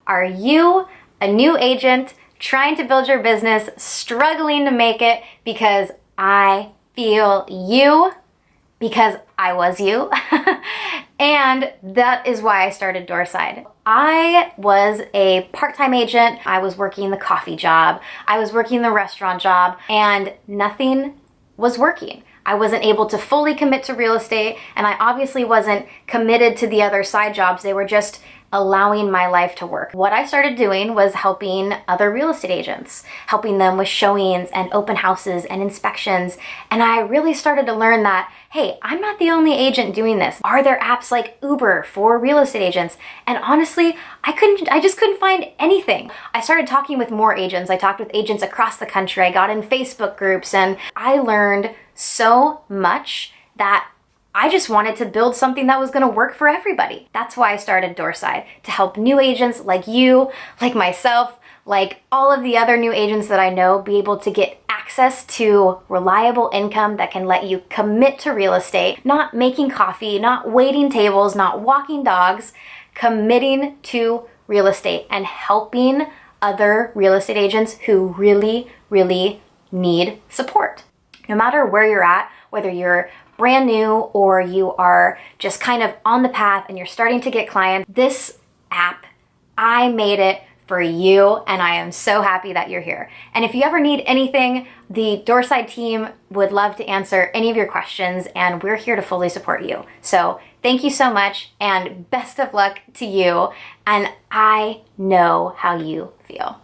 Are you a new agent trying to build your business, struggling to make it? Because I feel you, because I was you. And that is why I started Doorside. I was a part-time agent. I was working the coffee job. I was working the restaurant job, and nothing was working. I wasn't able to fully commit to real estate, and I obviously wasn't committed to the other side jobs. They were just allowing my life to work. What I started doing was helping other real estate agents, helping them with showings and open houses and inspections. And I really started to learn that, hey, I'm not the only agent doing this. Are there apps like Uber for real estate agents? And honestly, I just couldn't find anything. I started talking with more agents. I talked with agents across the country. I got in Facebook groups, and I learned so much that I just wanted to build something that was gonna work for everybody. That's why I started Doorside, to help new agents like you, like myself, like all of the other new agents that I know, be able to get access to reliable income that can let you commit to real estate, not making coffee, not waiting tables, not walking dogs, committing to real estate and helping other real estate agents who really, really need support. No matter where you're at, whether you're brand new or you are just kind of on the path and you're starting to get clients, this app, I made it for you, and I am so happy that you're here. And if you ever need anything, the Doorside team would love to answer any of your questions, and we're here to fully support you. So thank you so much, and best of luck to you. And I know how you feel.